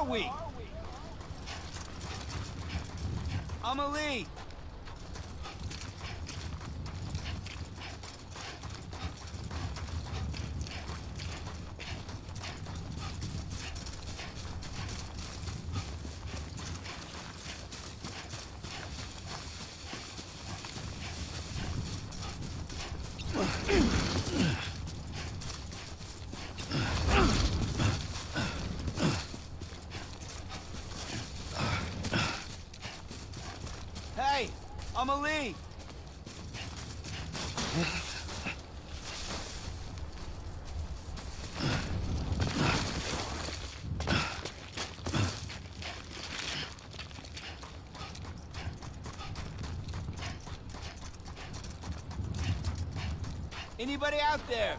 are we? Amelie! Hey, Amelie! Anybody out there?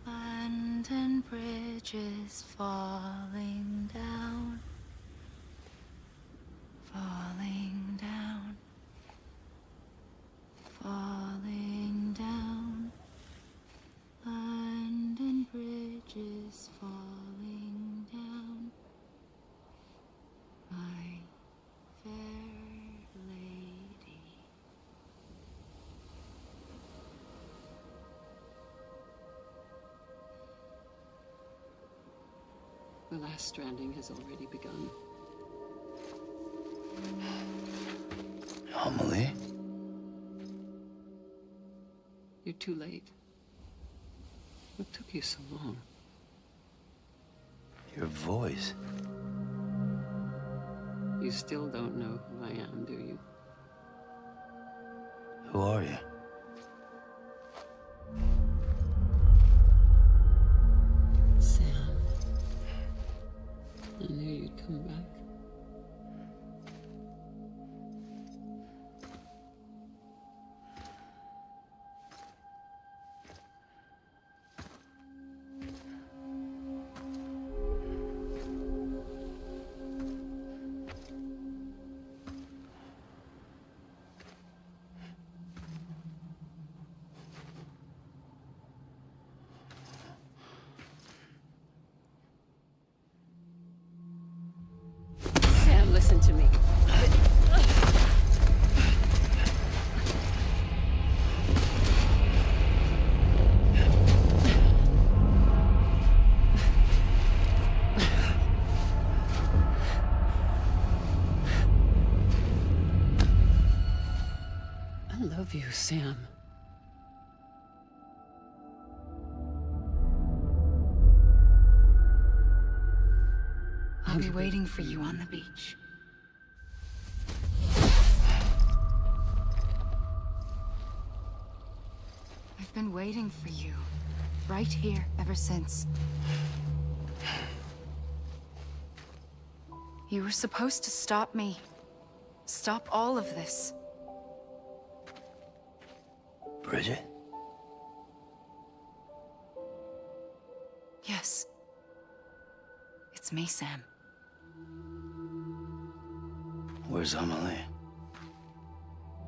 London Bridge is falling down, falling down, falling down. London Bridge is falling down, my fair lady. The last stranding has already begun. Amelie? You're too late. What took you so long? Your voice. You still don't know who I am, do you? Who are you? Sam. I knew you'd come back. Sam, listen to me. I love you, Sam. I'll be waiting for you on the beach. I've been waiting for you, right here, ever since. You were supposed to stop me. Stop all of this. Bridget? Yes. It's me, Sam. Where's Amelie?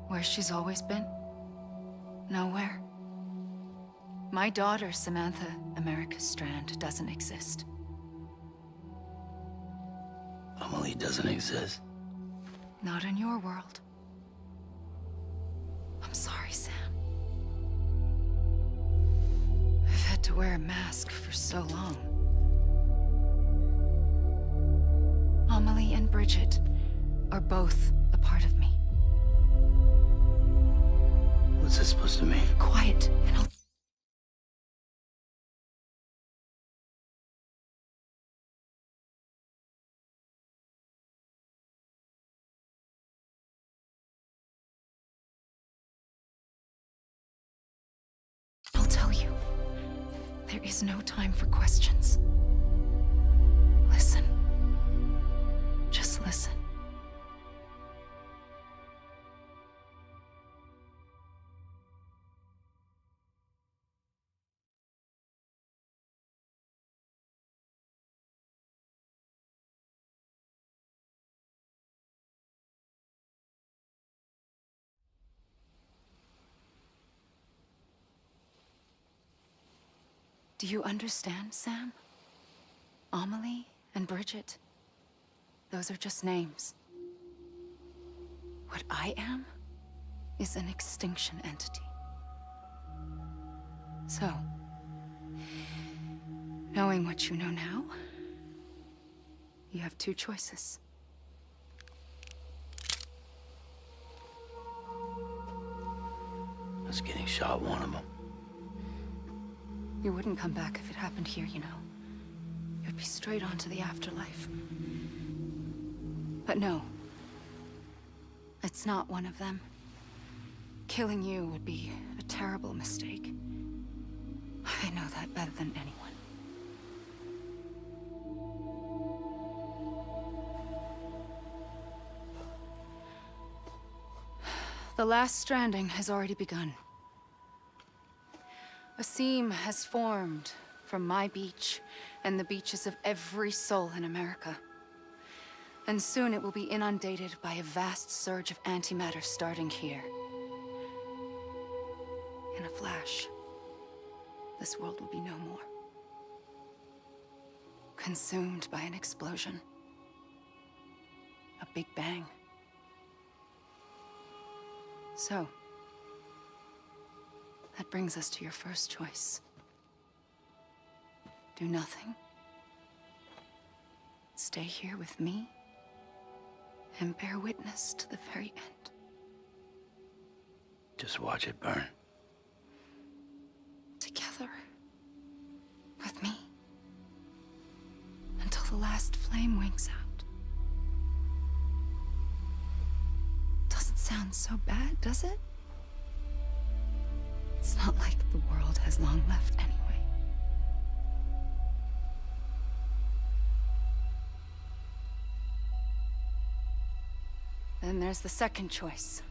Where she's always been? Nowhere. My daughter, Samantha America Strand, doesn't exist. Amelie doesn't exist. Not in your world. I'm sorry, Sam. I've had to wear a mask for so long. Amelie and Bridget are both a part of me. What's this supposed to mean? Quiet, and I'll tell you. There is no time for questions. Listen. Just listen. Do you understand, Sam? Amelie and Bridget, those are just names. What I am is an extinction entity. So, knowing what you know now, you have two choices. Us getting shot, one of them. You wouldn't come back if it happened here, you know. You'd be straight on to the afterlife. But no. It's not one of them. Killing you would be a terrible mistake. I know that better than anyone. The last stranding has already begun. A seam has formed from my beach and the beaches of every soul in America. And soon it will be inundated by a vast surge of antimatter starting here. In a flash, this world will be no more. Consumed by an explosion. A big bang. So, that brings us to your first choice. Do nothing. Stay here with me and bear witness to the very end. Just watch it burn. Together. With me. Until the last flame winks out. Doesn't sound so bad, does it? It's not like the world has long left anyway. Then there's the second choice.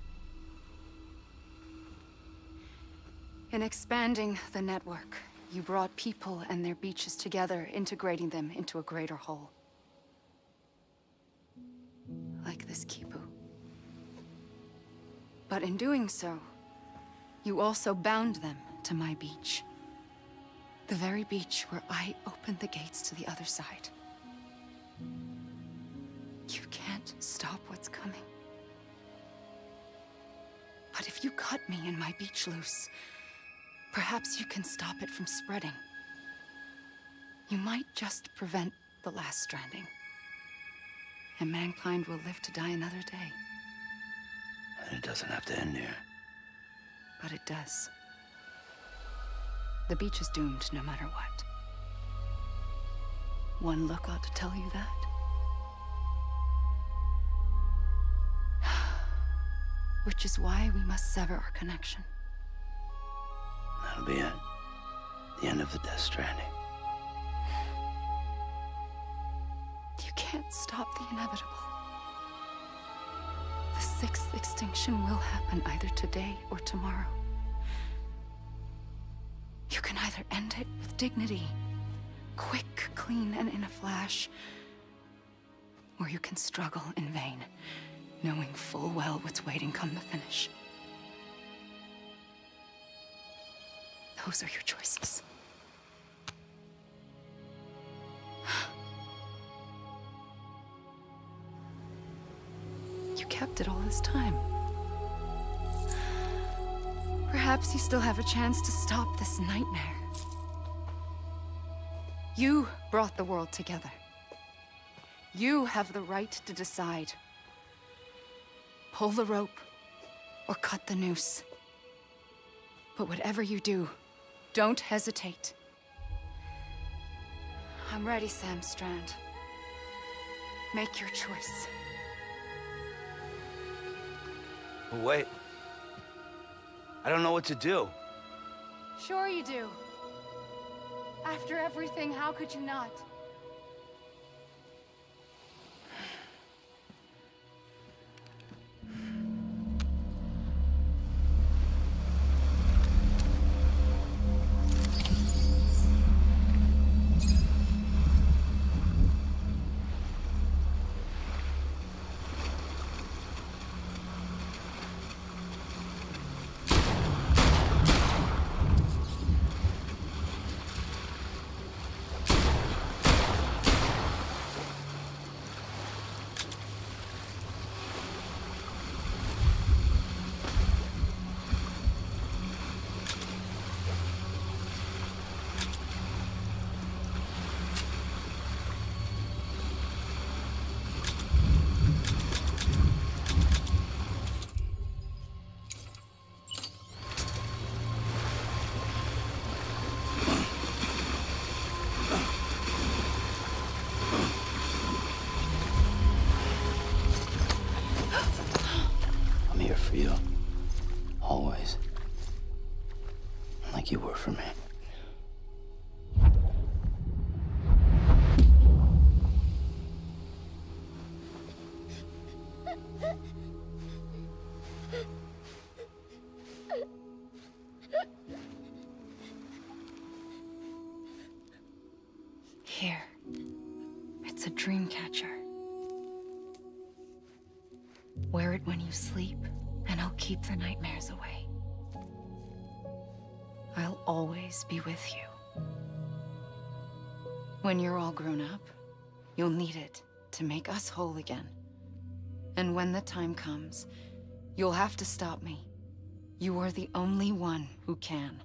In expanding the network, you brought people and their beaches together, integrating them into a greater whole. Like this Kipu. But in doing so, you also bound them to my beach. The very beach where I opened the gates to the other side. You can't stop what's coming. But if you cut me and my beach loose, perhaps you can stop it from spreading. You might just prevent the last stranding. And mankind will live to die another day. And it doesn't have to end here. But it does. The beach is doomed no matter what. One look ought to tell you that. Which is why we must sever our connection. That'll be it. The end of the Death Stranding. You can't stop the inevitable. The sixth extinction will happen either today or tomorrow. You can either end it with dignity, quick, clean, and in a flash, or you can struggle in vain, knowing full well what's waiting come the finish. Those are your choices. You kept it all this time. Perhaps you still have a chance to stop this nightmare. You brought the world together. You have the right to decide. Pull the rope or cut the noose. But whatever you do, don't hesitate. I'm ready, Sam Strand. Make your choice. But wait. I don't know what to do. Sure you do. After everything, how could you not? like you were for me. Here. It's a dream catcher. Wear it when you sleep, and I'll keep the nightmares away. I'll always be with you. When you're all grown up, you'll need it to make us whole again. And when the time comes, you'll have to stop me. You are the only one who can.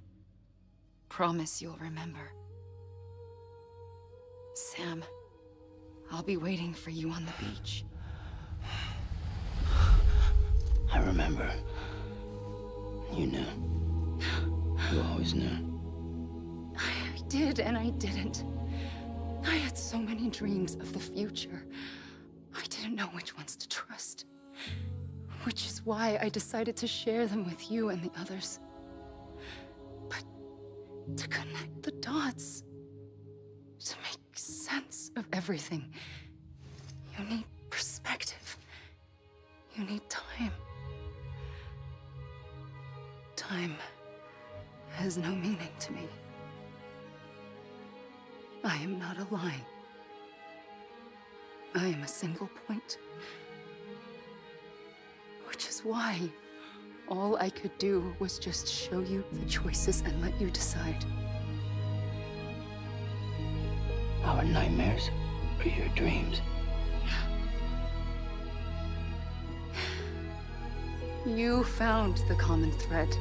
Promise you'll remember. Sam, I'll be waiting for you on the beach. I remember. You knew. You always knew. I did and I didn't. I had so many dreams of the future. I didn't know which ones to trust. Which is why I decided to share them with you and the others. But to connect the dots, to make sense of everything, you need perspective. You need time. Time has no meaning to me. I am not a line. I am a single point. Which is why all I could do was just show you the choices and let you decide. Our nightmares are your dreams. You found the common thread,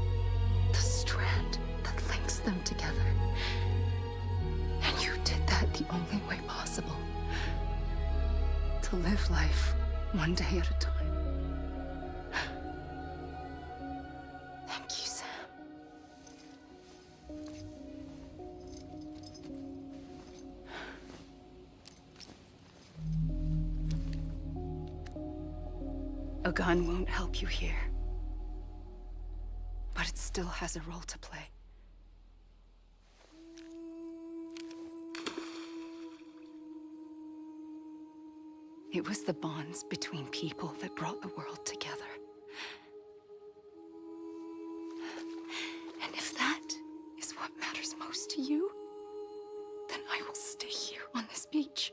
the strand that links them together. And you did that the only way possible. To live life one day at a time. Thank you, Sam. A gun won't help you here. But it still has a role to play. It was the bonds between people that brought the world together. And if that is what matters most to you, then I will stay here on this beach.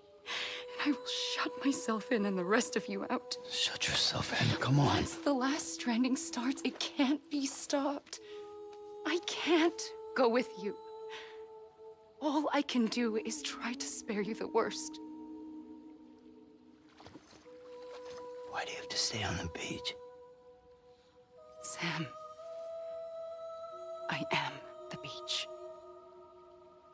And I will shut myself in and the rest of you out. Shut yourself in, come on. Once the last stranding starts, it can't be stopped. I can't go with you. All I can do is try to spare you the worst. Why do you have to stay on the beach? Sam, I am the beach.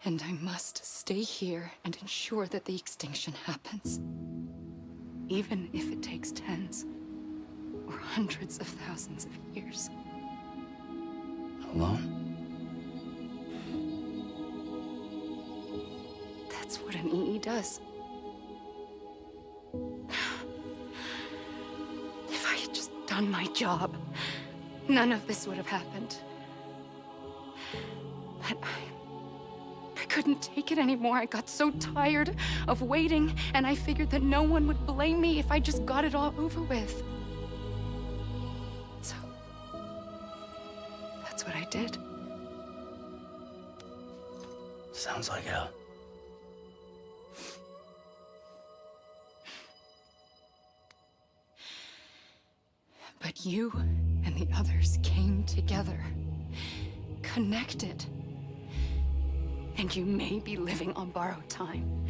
And I must stay here and ensure that the extinction happens. Even if it takes tens or hundreds of thousands of years. Alone? That's what an EE does. If I had just done my job, none of this would have happened. But I couldn't take it anymore. I got so tired of waiting, and I figured that no one would blame me if I just got it all over with. So, that's what I did. Sounds like hell. But you and the others came together, connected. And you may be living on borrowed time,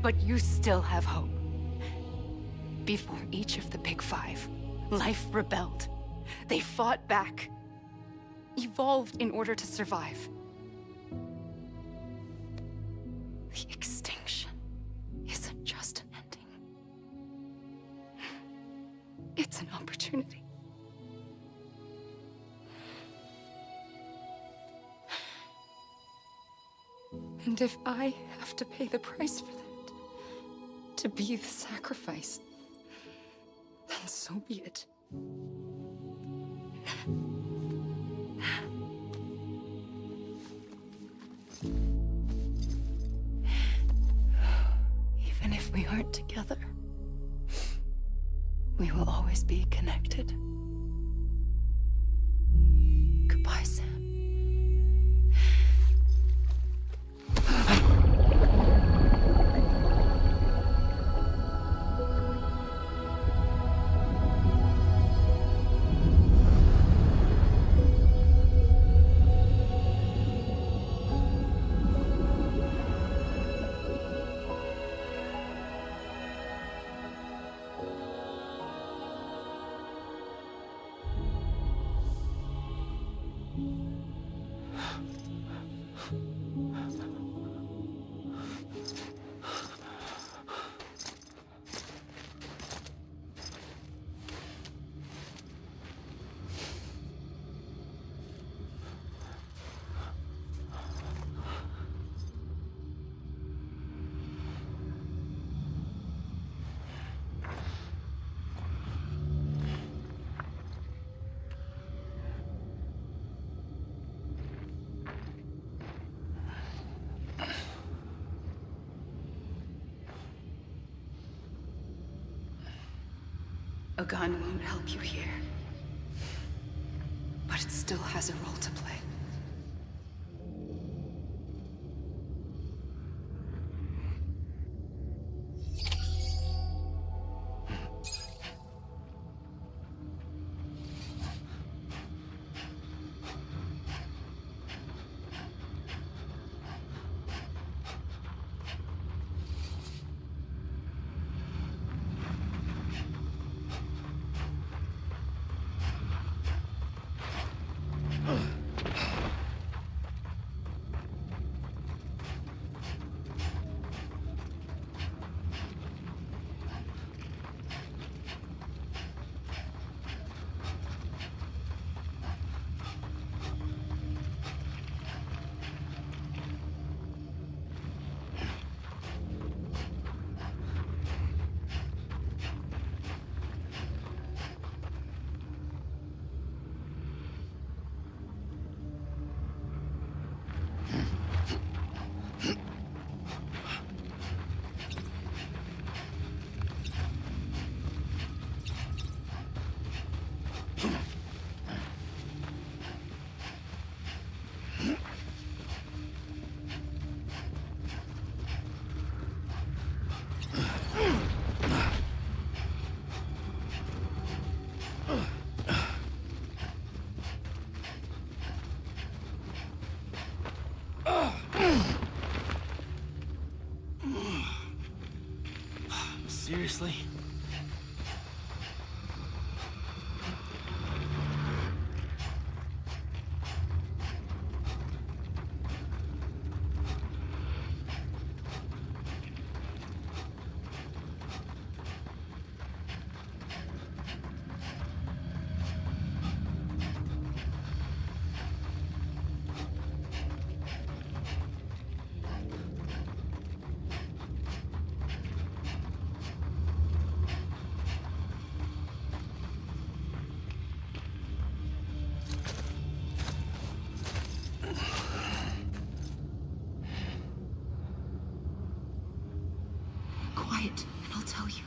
but you still have hope. Before each of the Big Five, life rebelled. They fought back, evolved in order to survive. The extinction isn't just an ending. It's an opportunity. And if I have to pay the price for that, to be the sacrifice, then so be it. we aren't together, we will always be connected. Goodbye, Sam. A gun won't help you here, but it still has a role to play. Seriously? Quiet, and I'll tell you.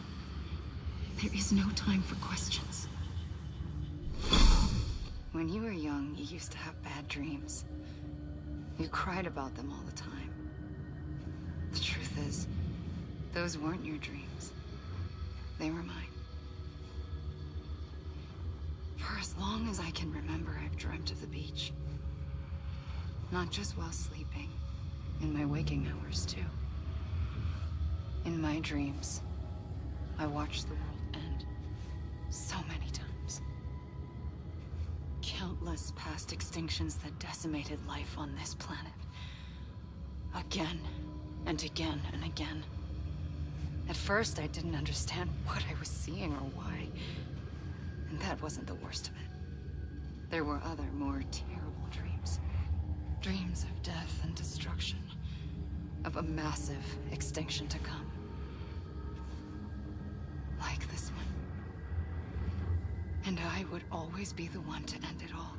There is no time for questions. When you were young, you used to have bad dreams. You cried about them all the time. The truth is, those weren't your dreams. They were mine. For as long as I can remember, I've dreamt of the beach. Not just while sleeping, in my waking hours, too. In my dreams, I watched the world end so many times. Countless past extinctions that decimated life on this planet. Again, and again, and again. At first, I didn't understand what I was seeing or why. And that wasn't the worst of it. There were other, more terrible dreams. Dreams of death and destruction. Of a massive extinction to come. Like this one. And I would always be the one to end it all.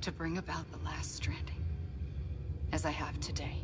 To bring about the last stranding. As I have today.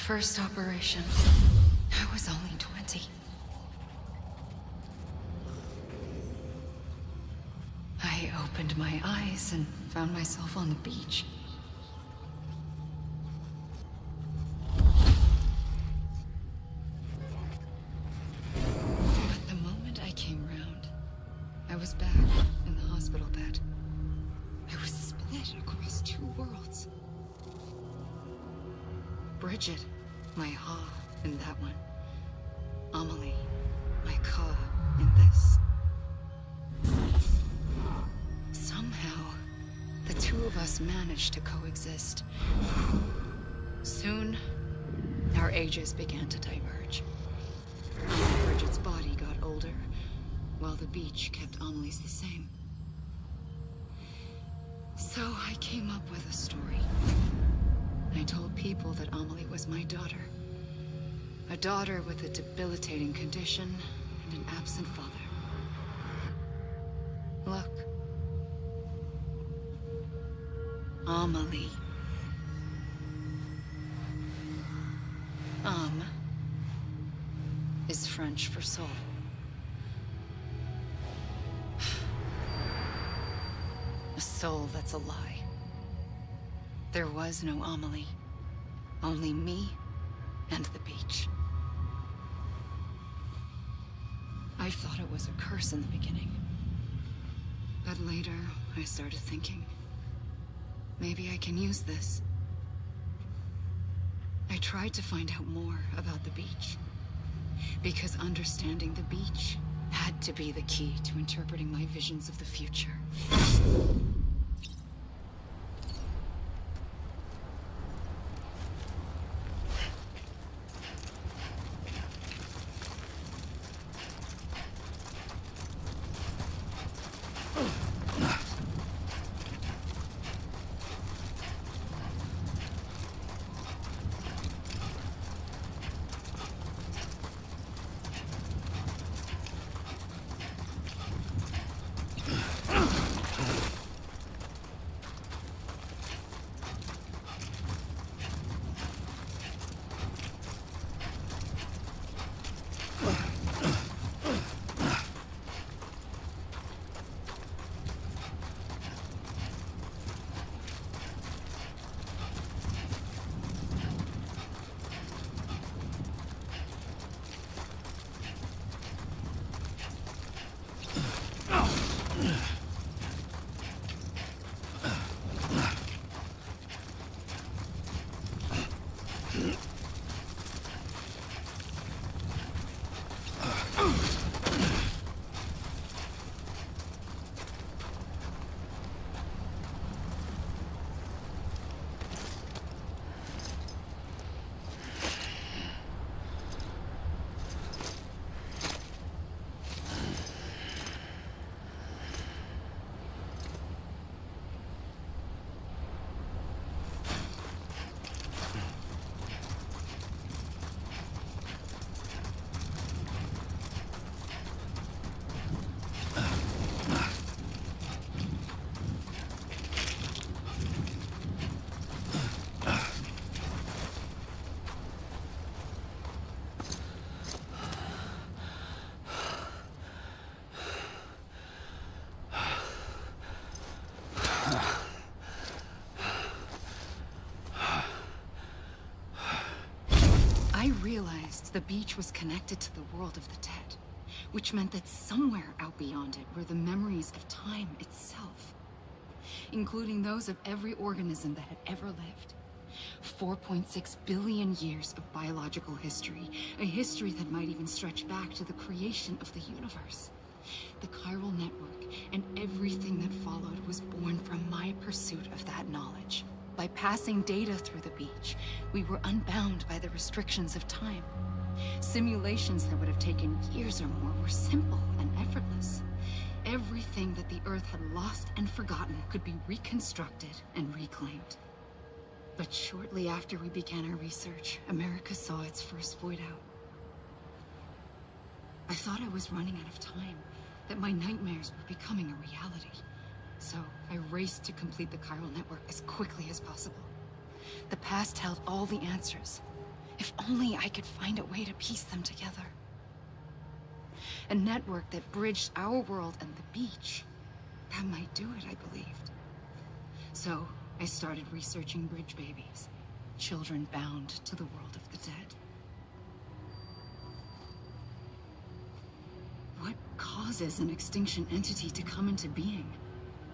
first operation, I was only 20. I opened my eyes and found myself on the beach. But the moment I came round, I was back in the hospital bed. I was split across two worlds. Bridget, my Ha in that one. Amelie, my Ka in this. Somehow, the two of us managed to coexist. Soon, our ages began to diverge. Bridget's body got older, while the beach kept Amelie's the same. So I came up with a story. I told people that Amelie was my daughter. A daughter with a debilitating condition and an absent father. Look. Amelie. Is French for soul. A soul that's a lie. There was no Amelie. Only me and the beach. I thought it was a curse in the beginning. But later, I started thinking, maybe I can use this. I tried to find out more about the beach. Because understanding the beach had to be the key to interpreting my visions of the future. I realized the beach was connected to the world of the dead, which meant that somewhere out beyond it were the memories of time itself, including those of every organism that had ever lived. 4.6 billion years of biological history, a history that might even stretch back to the creation of the universe. The chiral network and everything that followed was born from my pursuit of that knowledge. By passing data through the beach, we were unbound by the restrictions of time. Simulations that would have taken years or more were simple and effortless. Everything that the Earth had lost and forgotten could be reconstructed and reclaimed. But shortly after we began our research, America saw its first void out. I thought I was running out of time, that my nightmares were becoming a reality. So I raced to complete the chiral network as quickly as possible. The past held all the answers. If only I could find a way to piece them together. A network that bridged our world and the beach. That might do it, I believed. So, I started researching bridge babies. Children bound to the world of the dead. What causes an extinction entity to come into being?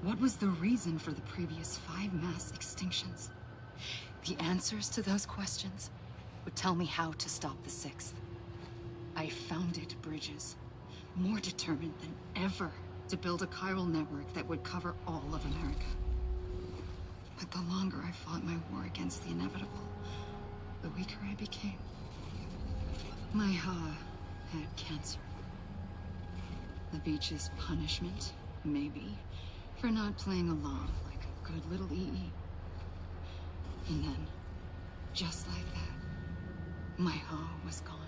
What was the reason for the previous 5 mass extinctions? The answers to those questions would tell me how to stop the 6th. I founded bridges, more determined than ever to build a chiral network that would cover all of America. But the longer I fought my war against the inevitable, the weaker I became. My Ha had cancer. The beach's punishment, maybe, for not playing along like a good little EE. And then, just like that, my Ha was gone.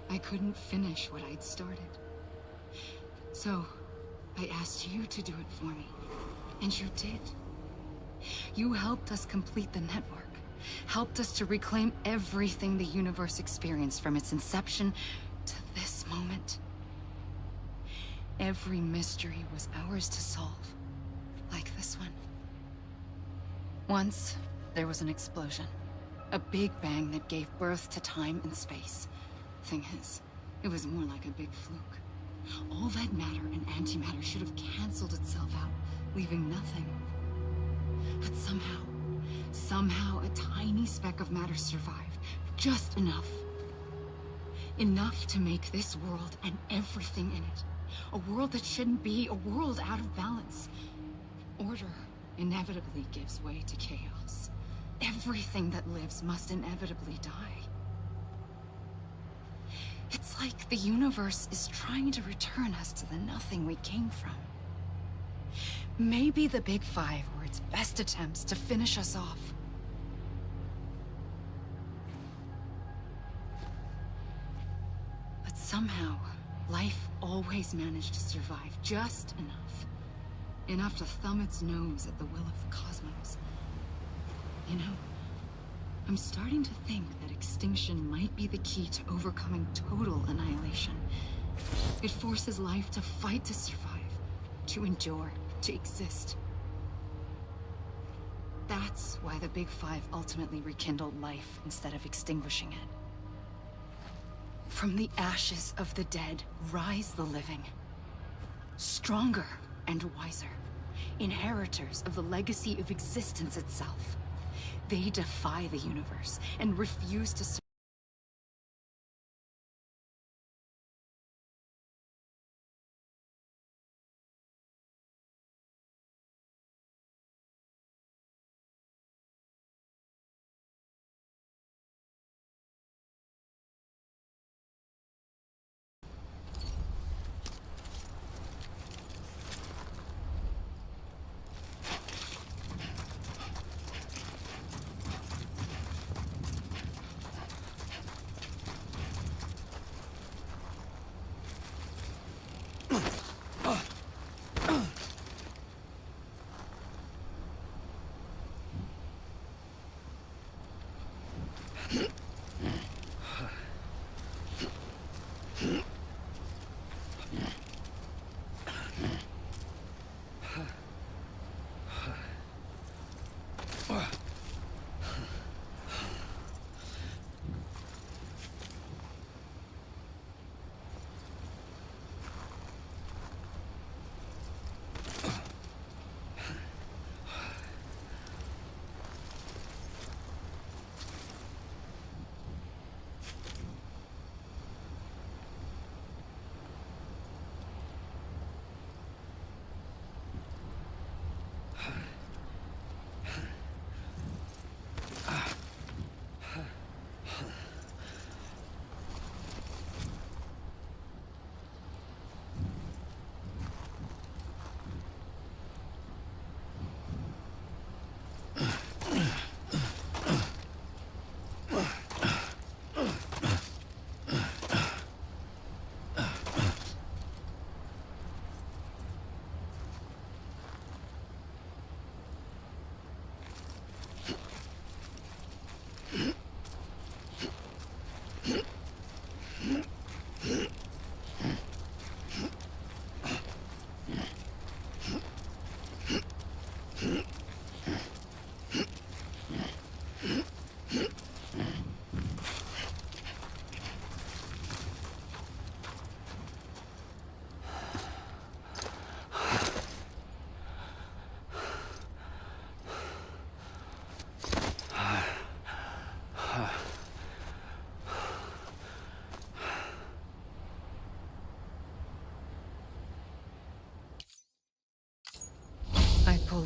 I couldn't finish what I'd started. So, I asked you to do it for me, and you did. You helped us complete the network, helped us to reclaim everything the universe experienced from its inception to this moment. Every mystery was ours to solve, like this one. Once, there was an explosion. A big bang that gave birth to time and space. Thing is, it was more like a big fluke. All that matter and antimatter should have canceled itself out, leaving nothing. But somehow a tiny speck of matter survived. Just enough. Enough to make this world and everything in it. A world that shouldn't be, a world out of balance. Order inevitably gives way to chaos. Everything that lives must inevitably die. It's like the universe is trying to return us to the nothing we came from. Maybe the Big Five were its best attempts to finish us off. But somehow, life always managed to survive just enough. Enough to thumb its nose at the will of the cosmos. You know, I'm starting to think that extinction might be the key to overcoming total annihilation. It forces life to fight to survive, to endure, to exist. That's why the Big Five ultimately rekindled life instead of extinguishing it. From the ashes of the dead rise the living. Stronger and wiser. Inheritors of the legacy of existence itself. They defy the universe and refuse to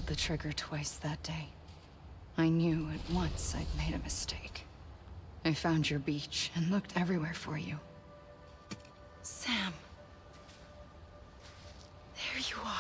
pulled the trigger twice that day. I knew at once I'd made a mistake. I found your beach and looked everywhere for you. Sam. There you are.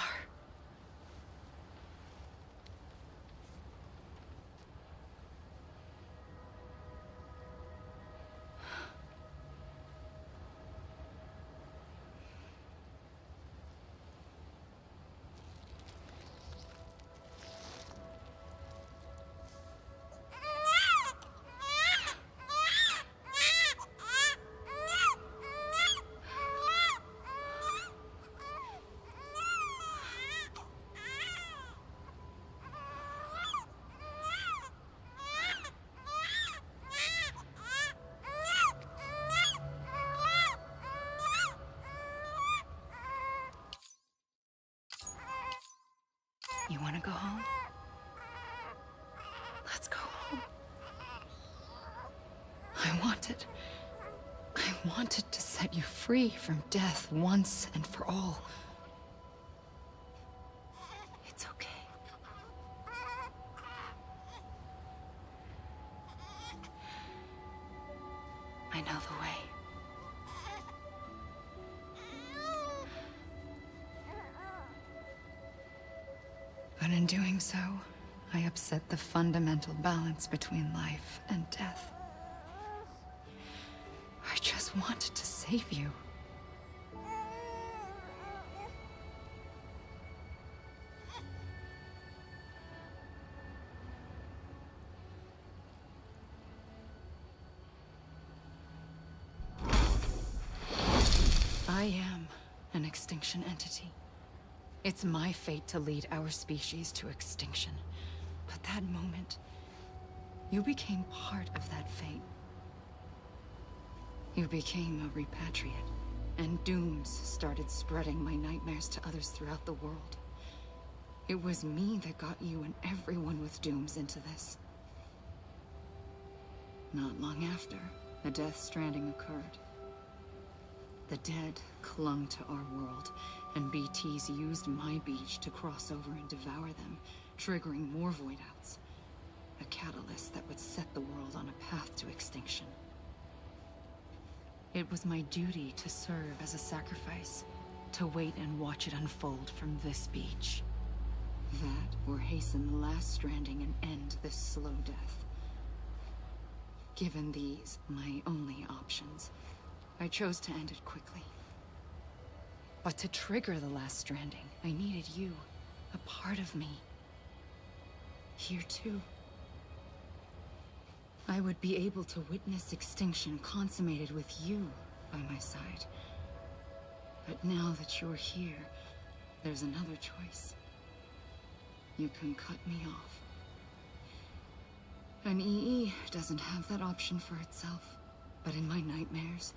You want to go home? Let's go home. I wanted to set you free from death once and for all. It's okay. I know the way. But in doing so, I upset the fundamental balance between life and death. I just wanted to save you. I am an extinction entity. It's my fate to lead our species to extinction. But that moment, you became part of that fate. You became a repatriate, and dooms started spreading my nightmares to others throughout the world. It was me that got you and everyone with dooms into this. Not long after, a death stranding occurred. The dead clung to our world, and BTs used my beach to cross over and devour them, triggering more void outs. A catalyst that would set the world on a path to extinction. It was my duty to serve as a sacrifice, to wait and watch it unfold from this beach. That, or hasten the last stranding and end this slow death. Given these, my only options, I chose to end it quickly. But to trigger the last stranding, I needed you, a part of me. Here too. I would be able to witness extinction consummated with you by my side. But now that you're here, there's another choice. You can cut me off. An EE doesn't have that option for itself. But in my nightmares,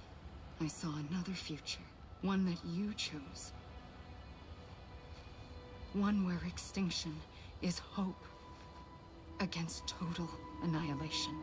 I saw another future. One that you chose. One where extinction is hope against total annihilation.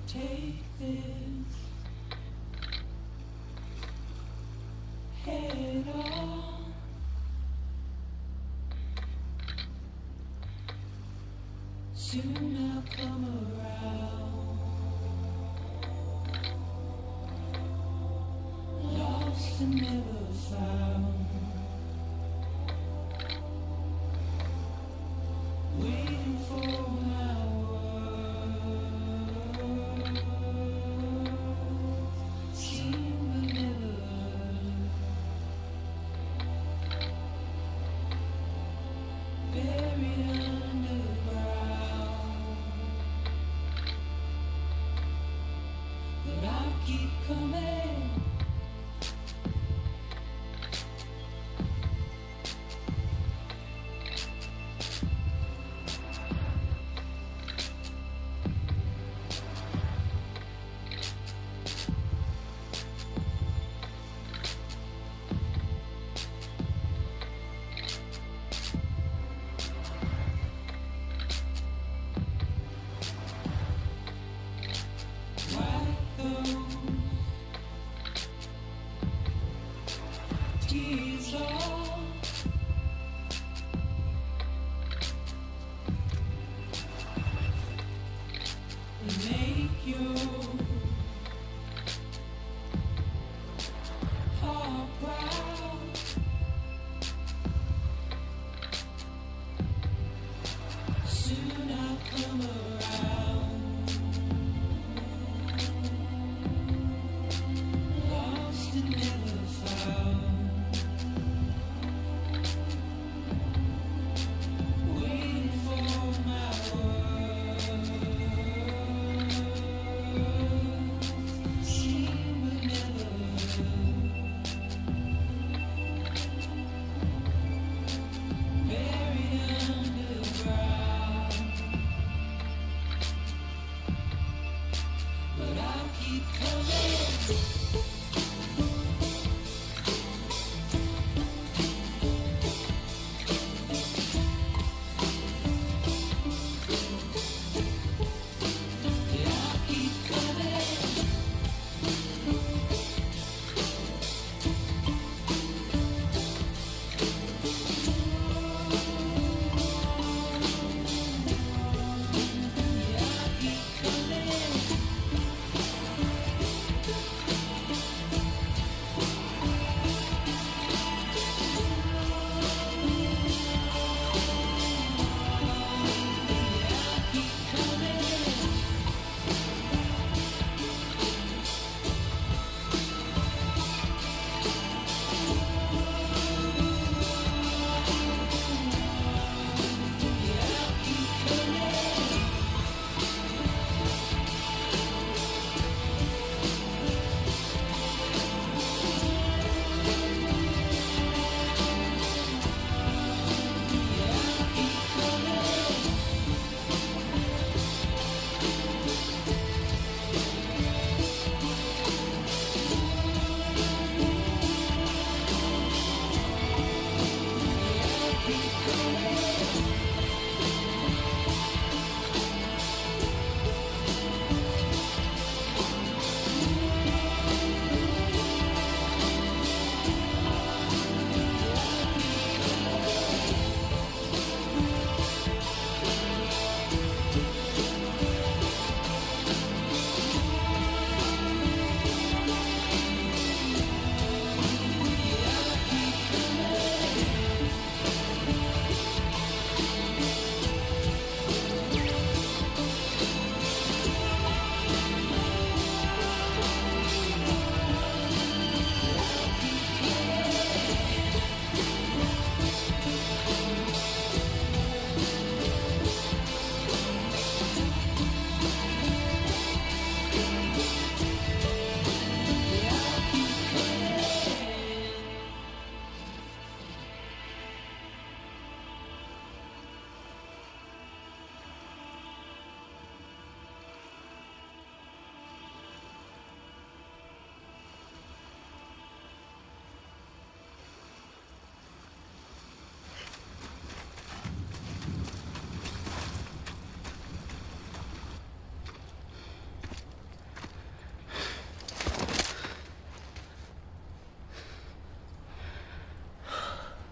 Take this head on. Soon I'll come around. Lost and never found.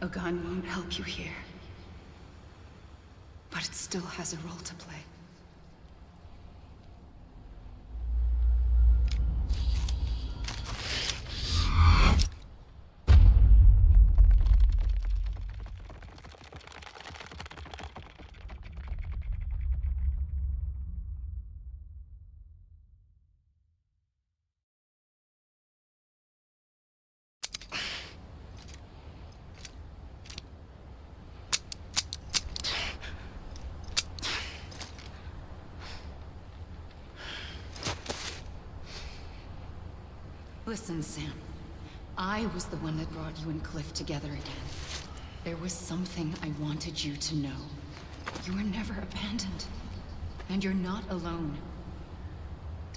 A gun won't help you here. But it still has a role to play. Listen, Sam. I was the one that brought you and Cliff together again. There was something I wanted you to know. You were never abandoned. And you're not alone.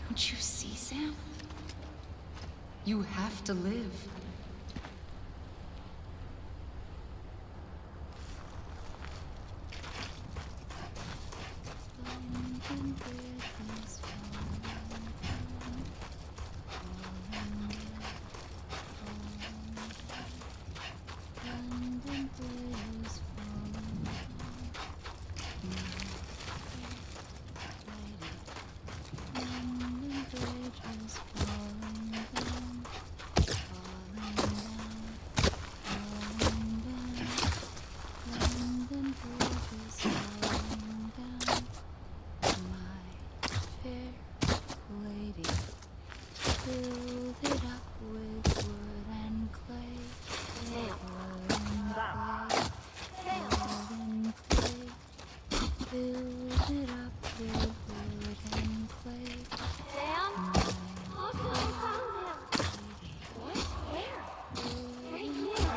Don't you see, Sam? You have to live.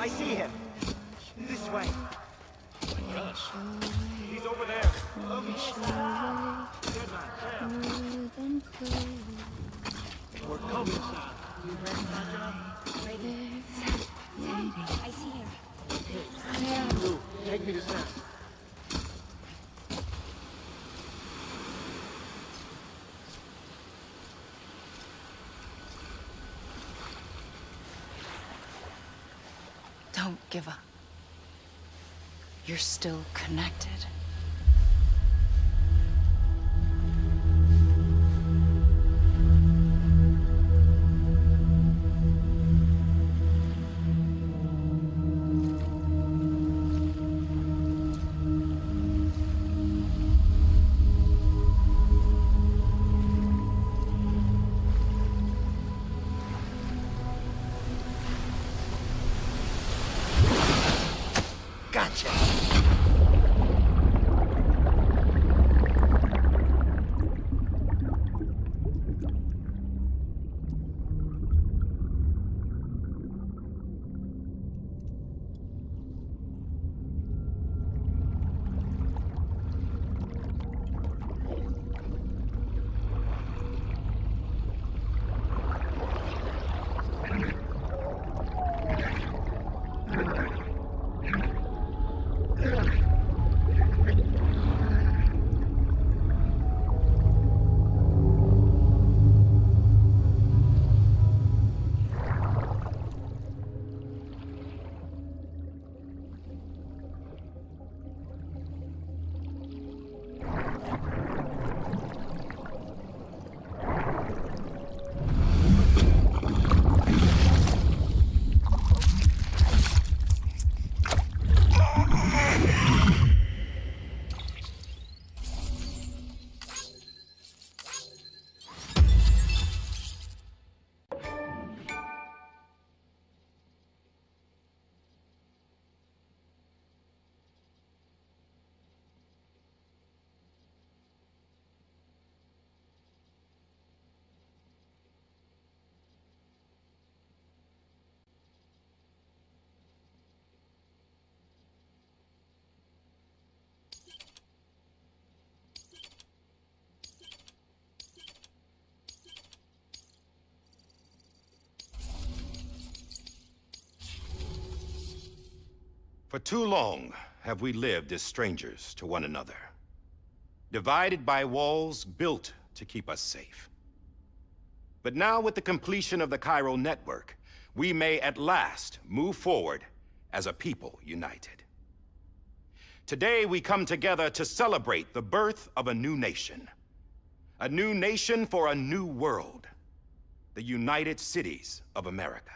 I see him. This way. He's over there. We're coming, Sam. You ready, I see him. Lou, take me to Sam. Don't give up. You're still connected. Gotcha. For too long have we lived as strangers to one another, divided by walls built to keep us safe. But now, with the completion of the Cairo network, we may at last move forward as a people united. Today, we come together to celebrate the birth of a new nation. A new nation for a new world. The United Cities of America.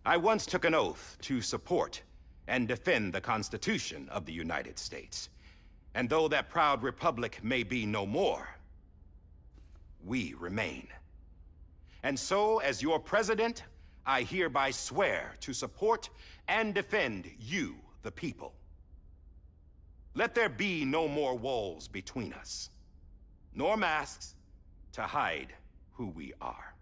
I once took an oath to support and defend the Constitution of the United States. And though that proud republic may be no more, we remain. And so, as your president, I hereby swear to support and defend you, the people. Let there be no more walls between us, nor masks to hide who we are.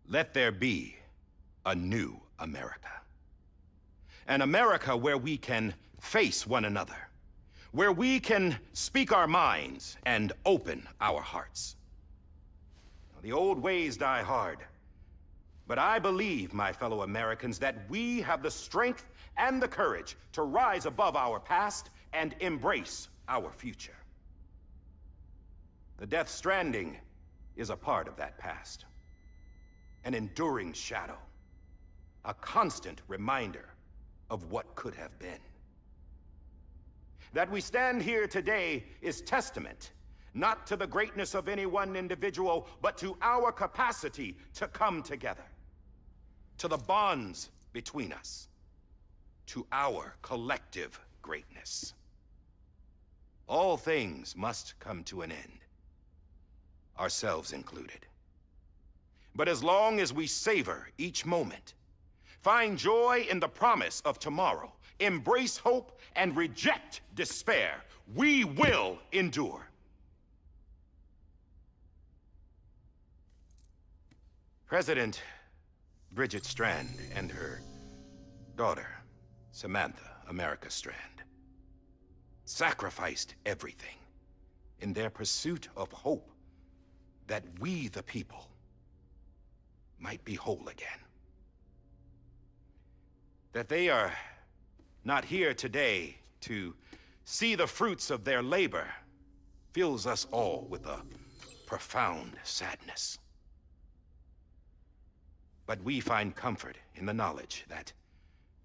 Let there be a new America. An America where we can face one another, where we can speak our minds and open our hearts. The old ways die hard, but I believe, my fellow Americans, that we have the strength and the courage to rise above our past and embrace our future. The Death Stranding is a part of that past. An enduring shadow, a constant reminder of what could have been. That we stand here today is testament, not to the greatness of any one individual, but to our capacity to come together, to the bonds between us, to our collective greatness. All things must come to an end, ourselves included. But as long as we savor each moment, find joy in the promise of tomorrow, embrace hope, and reject despair, we will endure. President Bridget Strand and her daughter, Samantha America Strand, sacrificed everything in their pursuit of hope that we, the people, might be whole again. That they are not here today to see the fruits of their labor fills us all with a profound sadness. But we find comfort in the knowledge that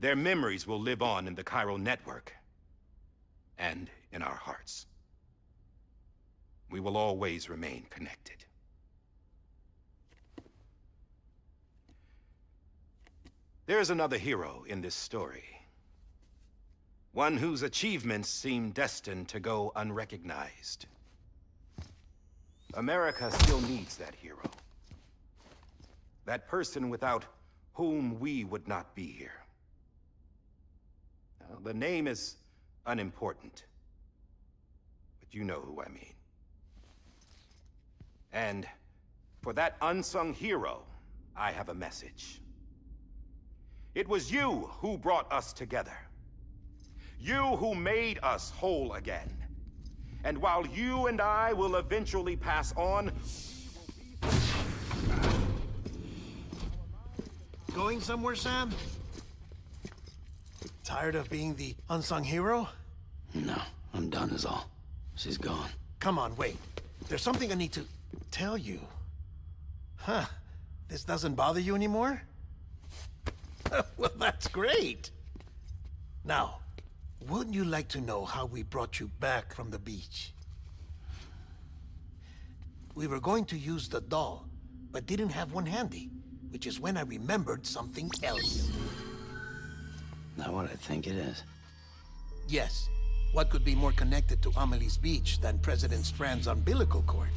their memories will live on in the Cairo network and in our hearts. We will always remain connected. There's another hero in this story. One whose achievements seem destined to go unrecognized. America still needs that hero. That person without whom we would not be here. Now, the name is unimportant, but you know who I mean. And for that unsung hero, I have a message. It was you who brought us together. You who made us whole again. And while you and I will eventually pass on, Going somewhere, Sam? Tired of being the unsung hero? No, I'm done is all. She's gone. Come on, wait. There's something I need to tell you. Huh. This doesn't bother you anymore? Well, that's great. Now, wouldn't you like to know how we brought you back from the beach? We were going to use the doll, but didn't have one handy, which is when I remembered something else. Not what I think it is. Yes. What could be more connected to Amelie's beach than President Strand's umbilical cord?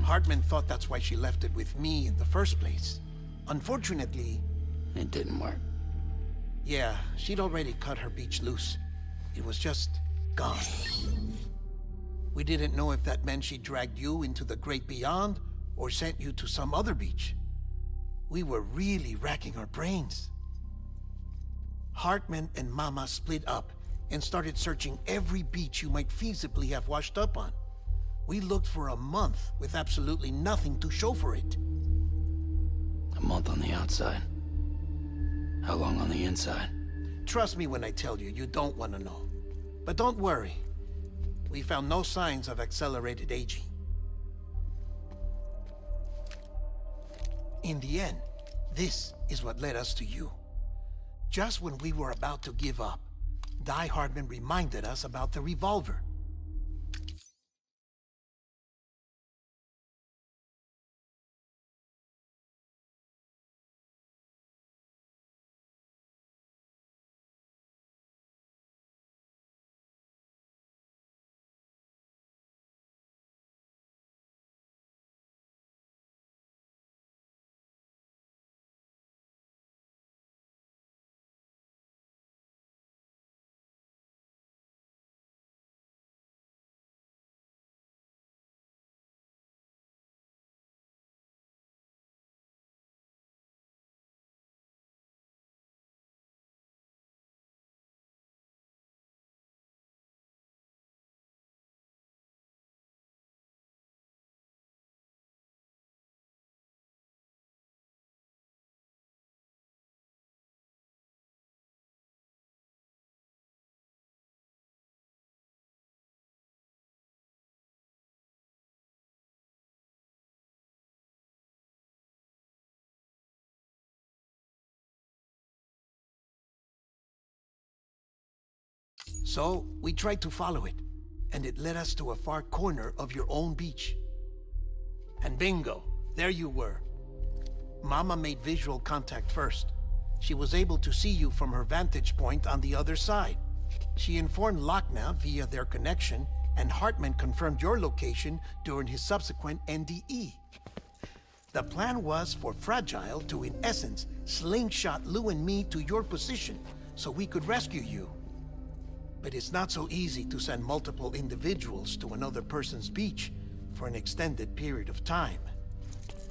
Hartman thought that's why she left it with me in the first place. Unfortunately... It didn't work. Yeah, she'd already cut her beach loose. It was just gone. We didn't know if that meant she dragged you into the great beyond or sent you to some other beach. We were really racking our brains. Hartman and Mama split up and started searching every beach you might feasibly have washed up on. We looked for a month with absolutely nothing to show for it. A month on the outside. How long on the inside? Trust me when I tell you, you don't want to know. But don't worry. We found no signs of accelerated aging. In the end, this is what led us to you. Just when we were about to give up, Die Hardman reminded us about the revolver. So, we tried to follow it, and it led us to a far corner of your own beach. And bingo, there you were. Mama made visual contact first. She was able to see you from her vantage point on the other side. She informed Lochna via their connection, and Hartman confirmed your location during his subsequent NDE. The plan was for Fragile to, in essence, slingshot Lou and me to your position, so we could rescue you. But it's not so easy to send multiple individuals to another person's beach for an extended period of time.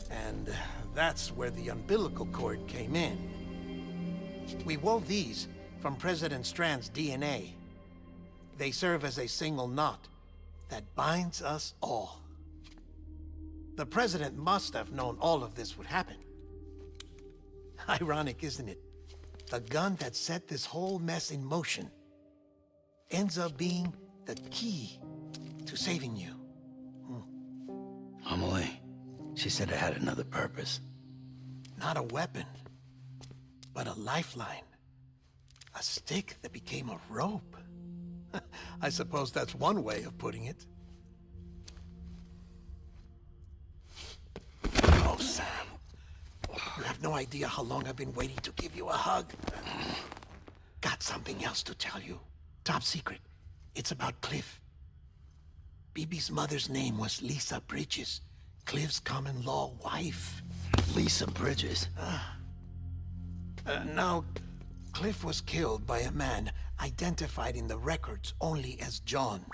And that's where the umbilical cord came in. We wove these from President Strand's DNA. They serve as a single knot that binds us all. The President must have known all of this would happen. Ironic, isn't it? The gun that set this whole mess in motion ends up being the key to saving you. Amelie, she said it had another purpose. Not a weapon, but a lifeline. A stick that became a rope. I suppose that's one way of putting it. Oh, Sam. You have no idea how long I've been waiting to give you a hug. Got something else to tell you. Top secret. It's about Cliff. BB's mother's name was Lisa Bridges, Cliff's common-law wife. Lisa Bridges? Now, Cliff was killed by a man identified in the records only as John.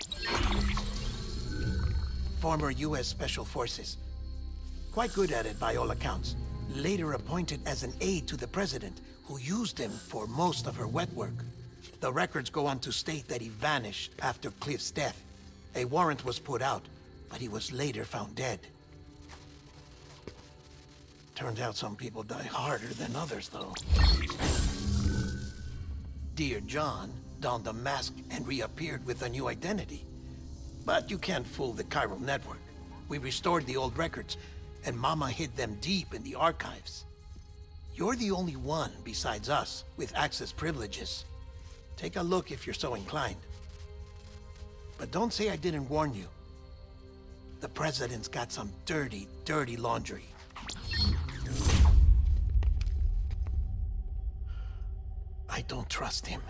Former U.S. Special Forces. Quite good at it by all accounts. Later appointed as an aide to the president who used him for most of her wet work. The records go on to state that he vanished after Cliff's death. A warrant was put out, but he was later found dead. Turns out some people die harder than others, though. Dear John donned a mask and reappeared with a new identity. But you can't fool the chiral network. We restored the old records, and Mama hid them deep in the archives. You're the only one besides us with access privileges. Take a look if you're so inclined. But don't say I didn't warn you. The President's got some dirty, dirty laundry. I don't trust him,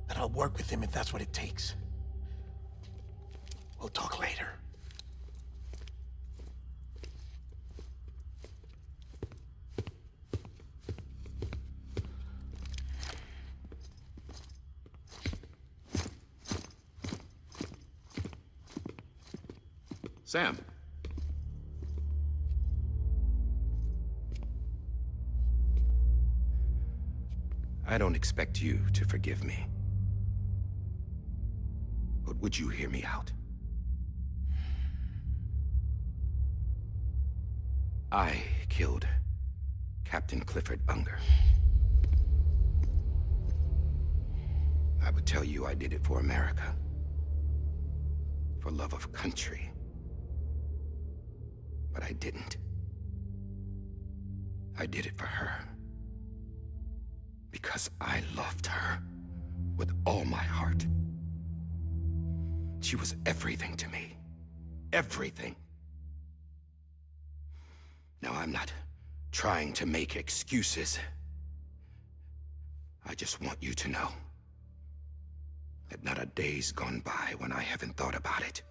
but I'll work with him if that's what it takes. We'll talk later. Sam. I don't expect you to forgive me. But would you hear me out? I killed Captain Clifford Unger. I would tell you I did it for America. For love of country. But I didn't. I did it for her. Because I loved her with all my heart. She was everything to me. Everything. Now, I'm not trying to make excuses. I just want you to know that not a day's gone by when I haven't thought about it.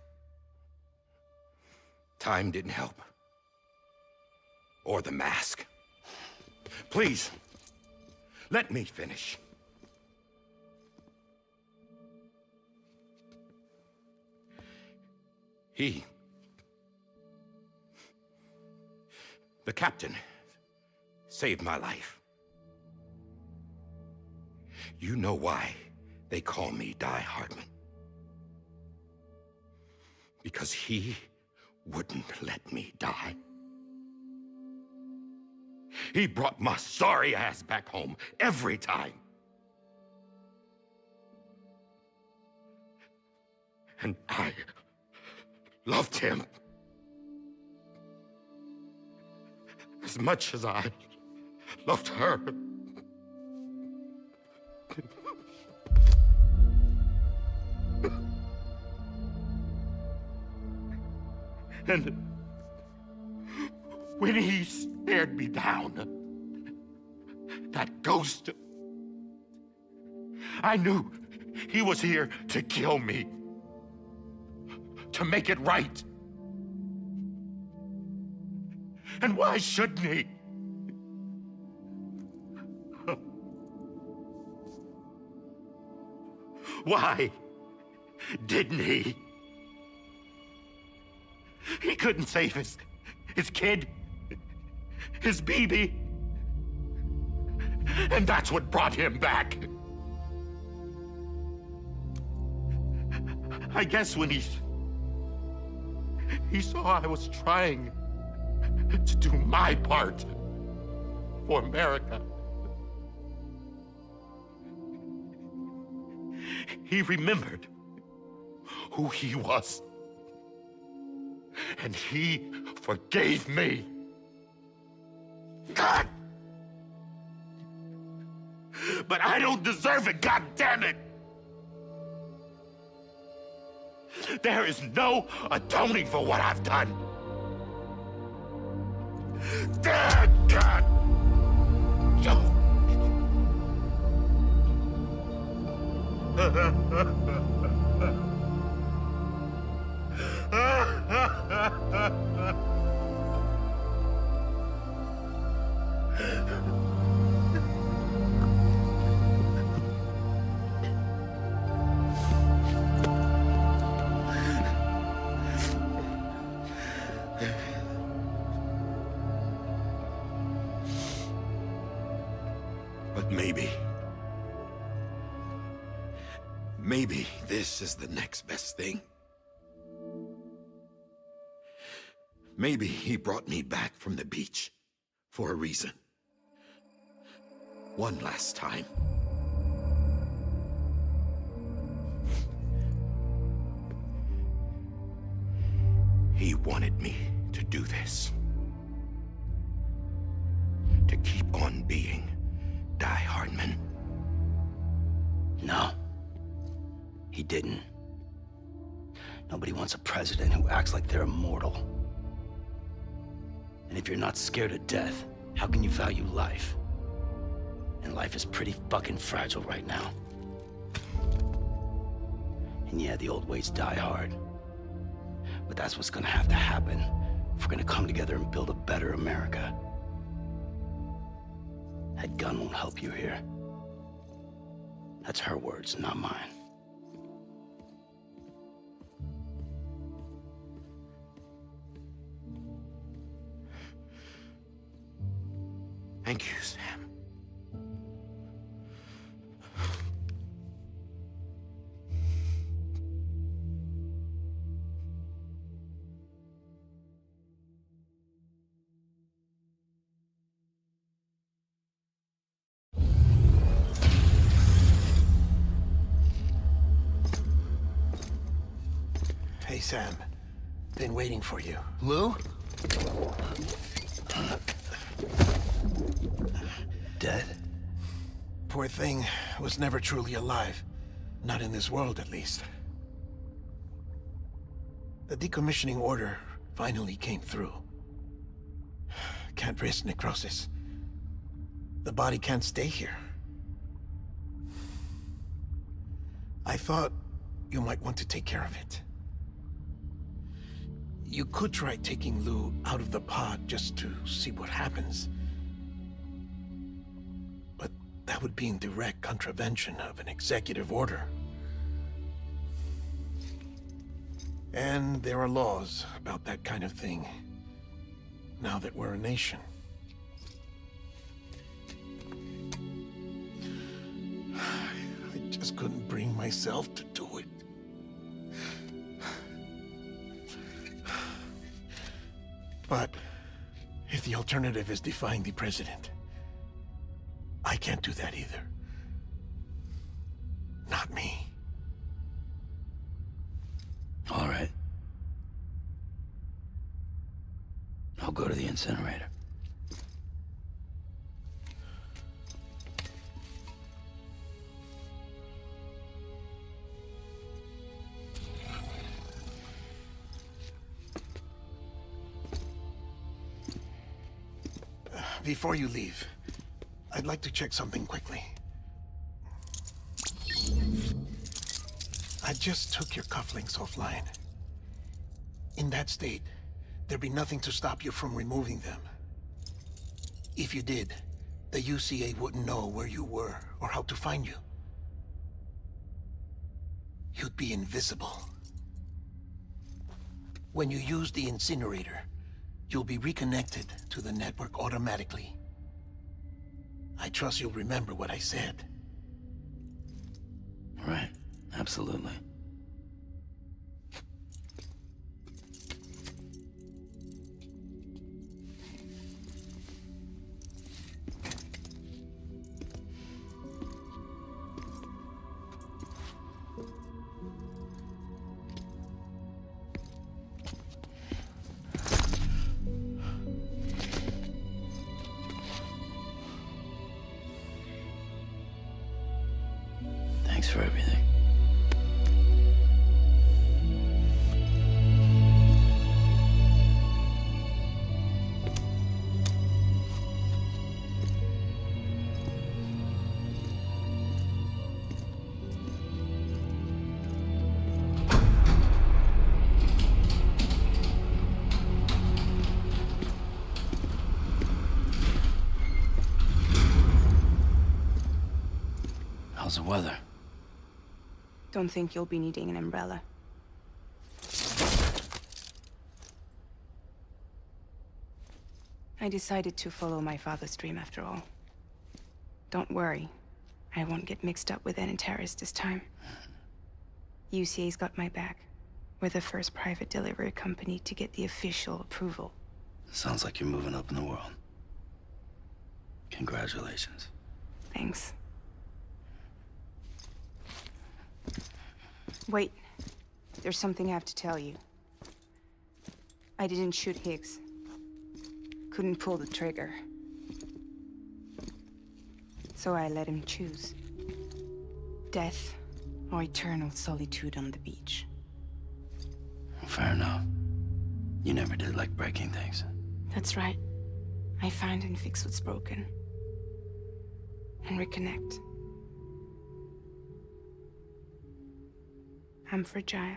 Time didn't help. Or the mask. Please, let me finish. The captain, saved my life. You know why they call me Die Hardman. Because he wouldn't let me die. He brought my sorry ass back home every time. And I loved him as much as I loved her. And when he stared me down, that ghost, I knew he was here to kill me, to make it right. And why shouldn't he? Why didn't he? He couldn't save his kid, his baby. And that's what brought him back. I guess when he saw I was trying to do my part for America, he remembered who he was. And he forgave me. God! But I don't deserve it, God damn it! There is no atoning for what I've done. Damn God! Maybe this is the next best thing. Maybe he brought me back from the beach for a reason. One last time. He wanted me to do this. To keep on being Die Hardman. No. He didn't. Nobody wants a president who acts like they're immortal. And if you're not scared of death, how can you value life? And life is pretty fucking fragile right now. And yeah, the old ways die hard. But that's what's gonna have to happen if we're gonna come together and build a better America. That gun won't help you here. That's her words, not mine. Thank you, Sam. Hey, Sam. Been waiting for you. Lou? Dead? Poor thing was never truly alive. Not in this world, at least. The decommissioning order finally came through. Can't risk necrosis. The body can't stay here. I thought you might want to take care of it. You could try taking Lou out of the pod just to see what happens. But that would be in direct contravention of an executive order. And there are laws about that kind of thing, now that we're a nation. I just couldn't bring myself to do it. But if the alternative is defying the president, I can't do that either. Not me. All right. I'll go to the incinerator. Before you leave, I'd like to check something quickly. I just took your cufflinks offline. In that state, there'd be nothing to stop you from removing them. If you did, the UCA wouldn't know where you were or how to find you. You'd be invisible. When you use the incinerator, you'll be reconnected to the network automatically. I trust you'll remember what I said. Right. Absolutely. Thanks for everything. How's the weather? Don't think you'll be needing an umbrella. I decided to follow my father's dream after all. Don't worry. I won't get mixed up with any terrorists this time. UCA's got my back. We're the first private delivery company to get the official approval. Sounds like you're moving up in the world. Congratulations. Thanks. Wait. There's something I have to tell you. I didn't shoot Higgs. Couldn't pull the trigger. So I let him choose. Death or eternal solitude on the beach. Fair enough. You never did like breaking things. That's right. I find and fix what's broken. And reconnect. I'm fragile.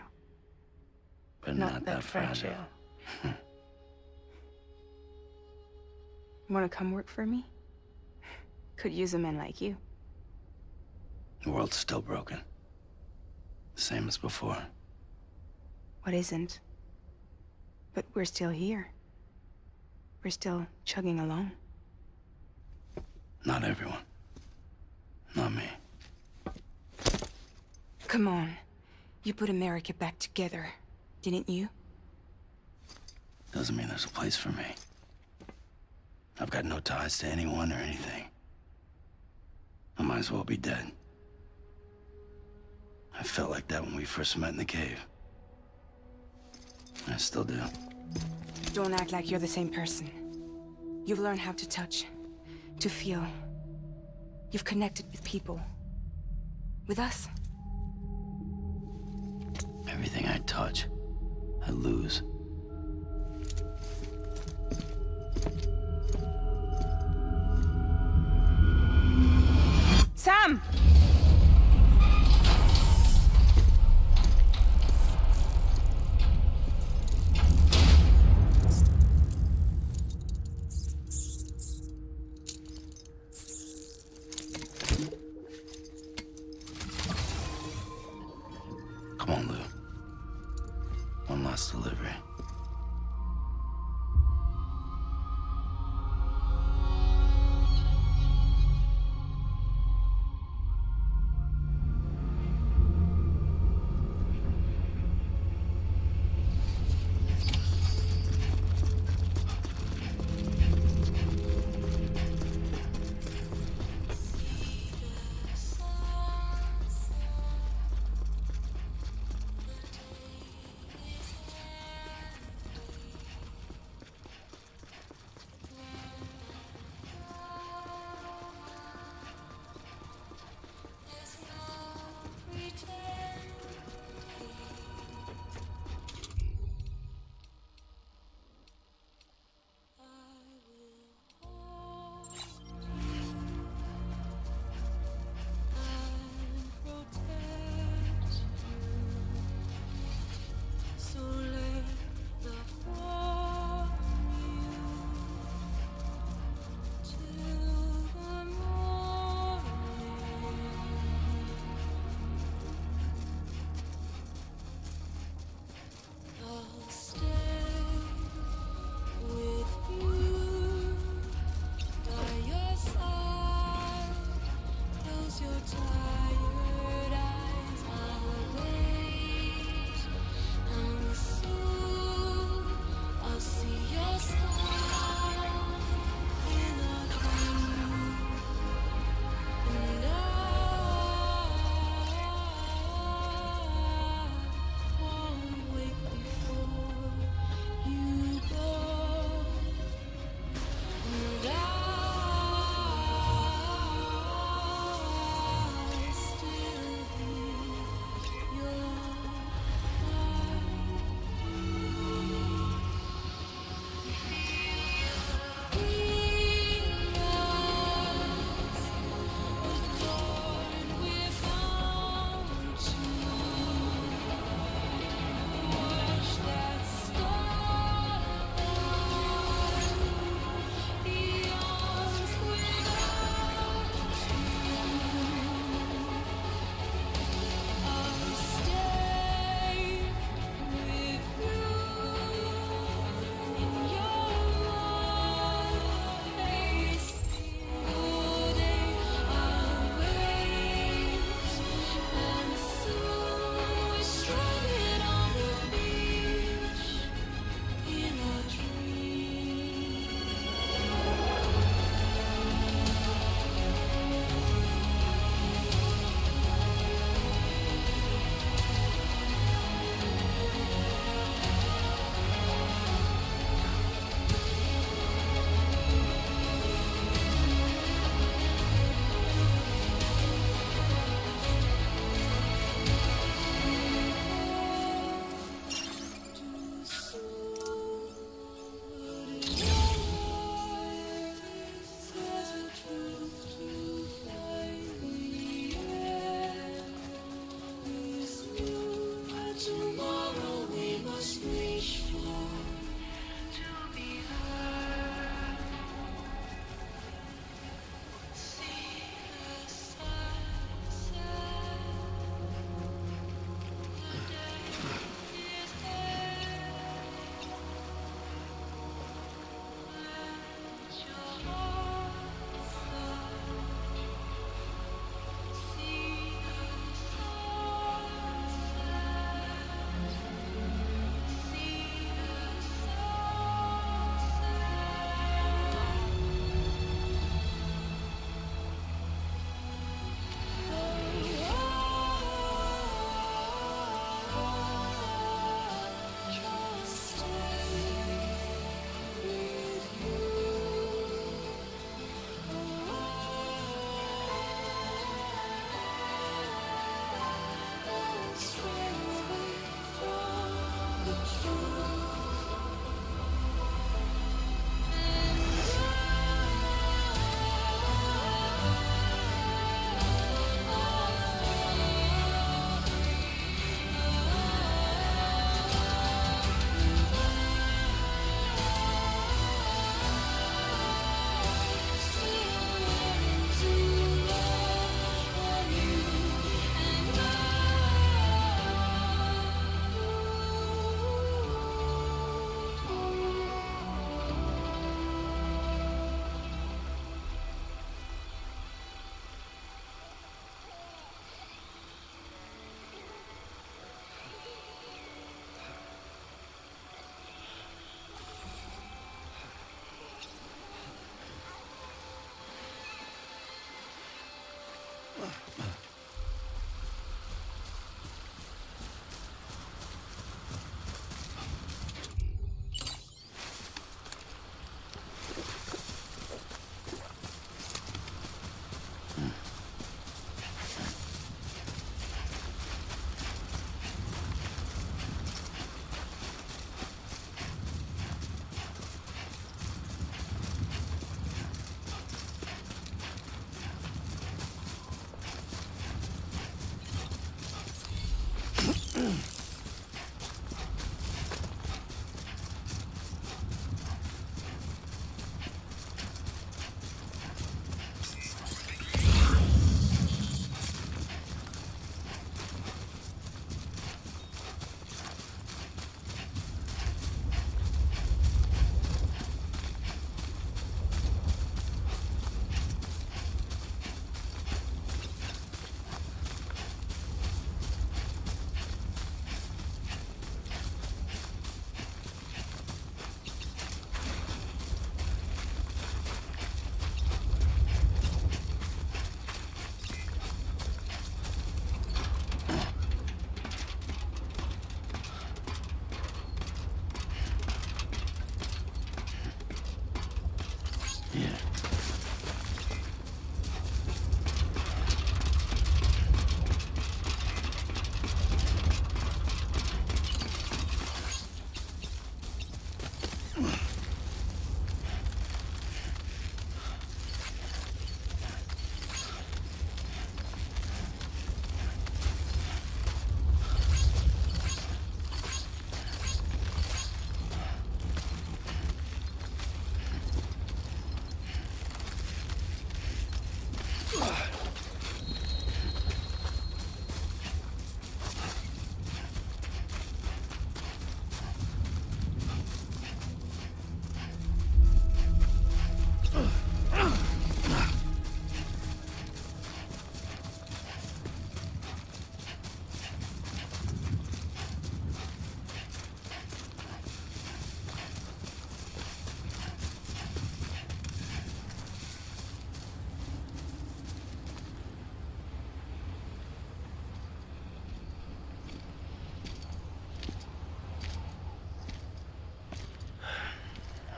But not that fragile. Wanna come work for me? Could use a man like you. The world's still broken. Same as before. What isn't? But we're still here. We're still chugging along. Not everyone. Not me. Come on. You put America back together, didn't you? Doesn't mean there's a place for me. I've got no ties to anyone or anything. I might as well be dead. I felt like that when we first met in the cave. I still do. Don't act like you're the same person. You've learned how to touch, to feel. You've connected with people. With us. Everything I touch, I lose. Sam! Come on, Lou. One last delivery.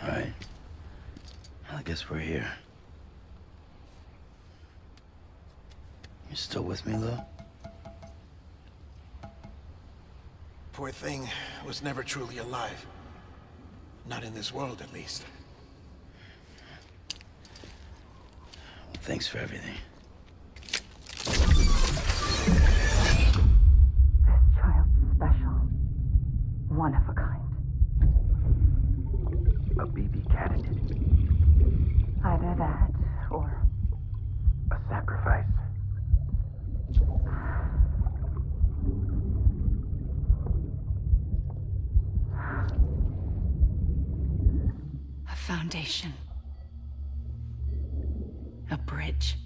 All right. I guess we're here. You still with me, Lou? Poor thing was never truly alive. Not in this world, at least. Well, thanks for everything. This child's special. One of a kind. A BB candidate. Either that, or A sacrifice. a foundation. A bridge.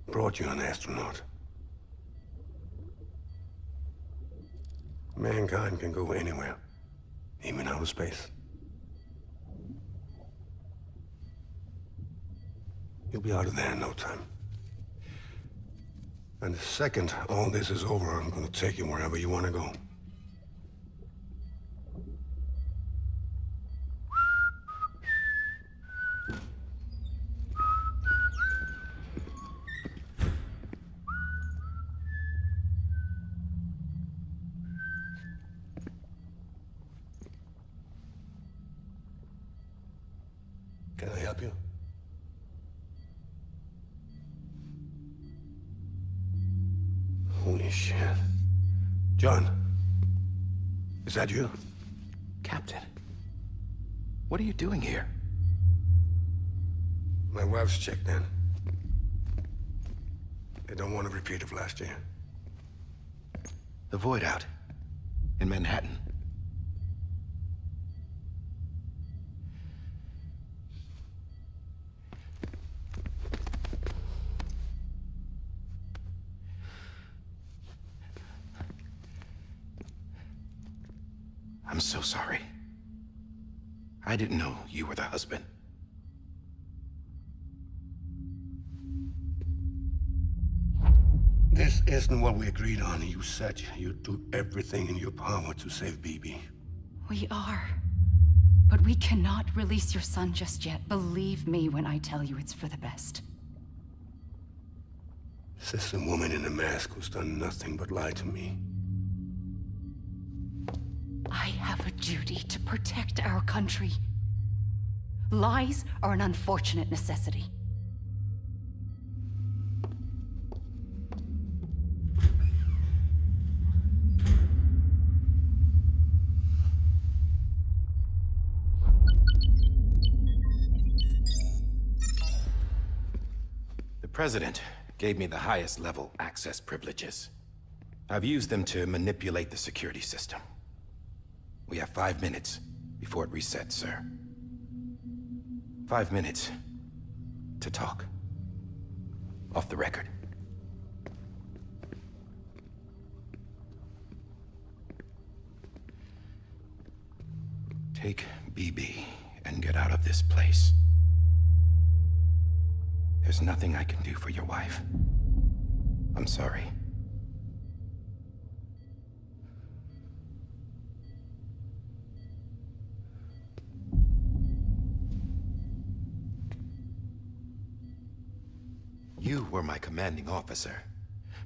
Brought you an astronaut. Mankind can go anywhere, even outer space. You'll be out of there in no time. And the second all this is over, I'm gonna take you wherever you wanna go. Can I help you? Holy shit. John, is that you? Captain, what are you doing here? My wife's checked in. They don't want a repeat of last year. The Void out. In Manhattan. I'm so sorry. I didn't know you were the husband. This isn't what we agreed on. You said you'd do everything in your power to save BB. We are. But we cannot release your son just yet. Believe me when I tell you it's for the best. This is a woman in a mask who's done nothing but lie to me. I have a duty to protect our country. Lies are an unfortunate necessity. The President gave me the highest level access privileges. I've used them to manipulate the security system. We have 5 minutes before it resets, sir. 5 minutes to talk. Off the record. Take BB and get out of this place. There's nothing I can do for your wife. I'm sorry. You were my commanding officer,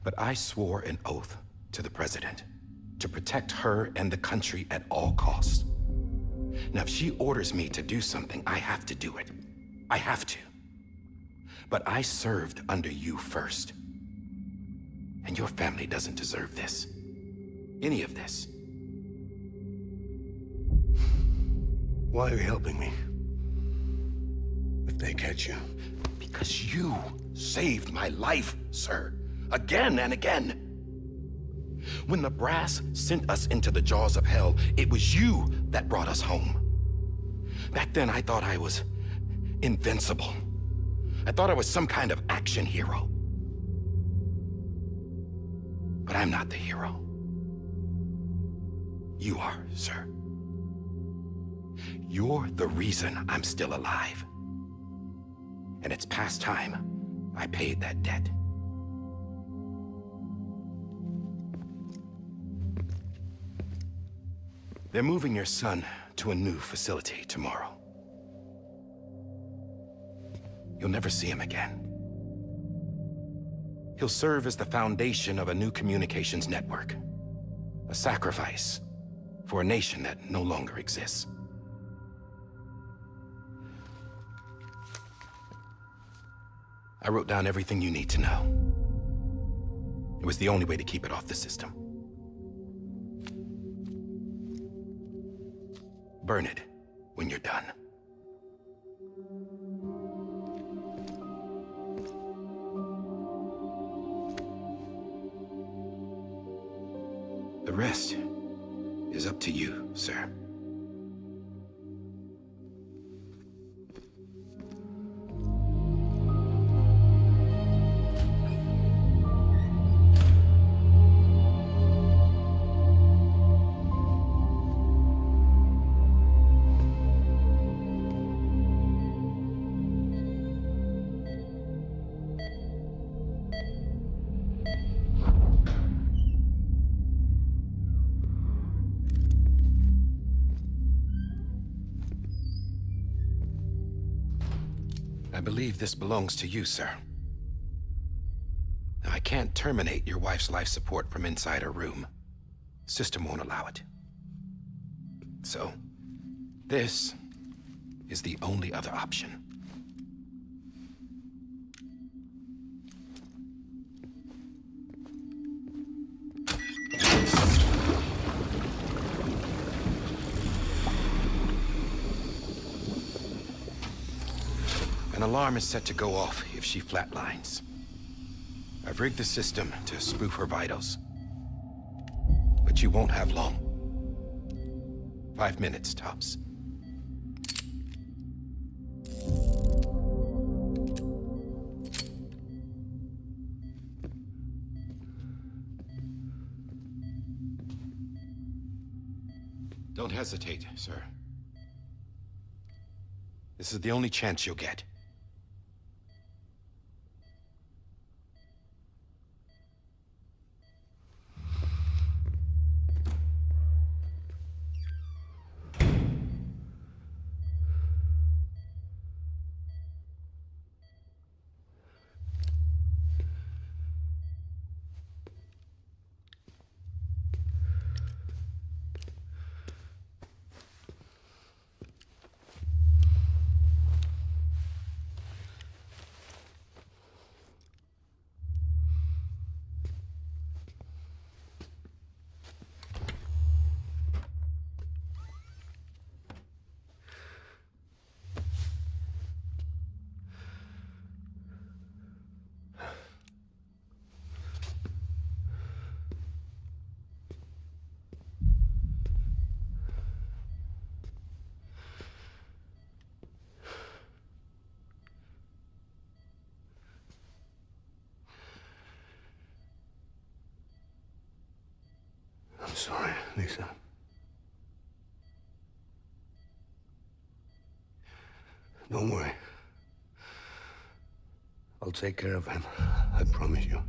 but I swore an oath to the President to protect her and the country at all costs. Now, if she orders me to do something, I have to do it. I have to. But I served under you first. And your family doesn't deserve this. Any of this. Why are you helping me? If they catch you. Because you saved my life, sir. Again and again. When the brass sent us into the jaws of hell, it was you that brought us home. Back then, I thought I was invincible. I thought I was some kind of action hero. But I'm not the hero. You are, sir. You're the reason I'm still alive. And it's past time I paid that debt. They're moving your son to a new facility tomorrow. You'll never see him again. He'll serve as the foundation of a new communications network. A sacrifice for a nation that no longer exists. I wrote down everything you need to know. It was the only way to keep it off the system. Burn it when you're done. The rest is up to you, sir. I believe this belongs to you, sir. Now, I can't terminate your wife's life support from inside her room. System won't allow it. So, this is the only other option. An alarm is set to go off if she flatlines. I've rigged the system to spoof her vitals. But you won't have long. 5 minutes, tops. Don't hesitate, sir. This is the only chance you'll get. Lisa. Don't worry. I'll take care of him. I promise you. I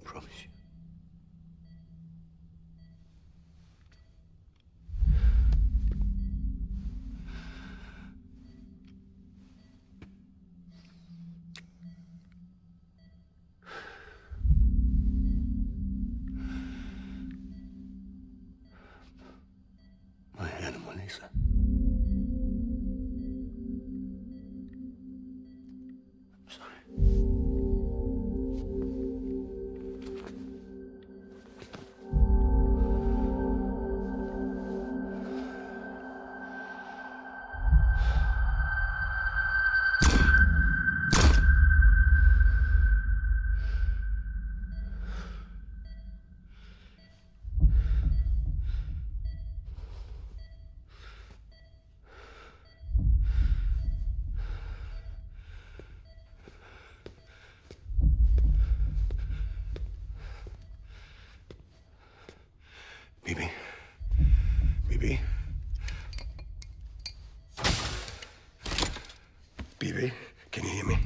promise you. My animal, Lisa. I'm sorry. BB. BB. BB, can you hear me?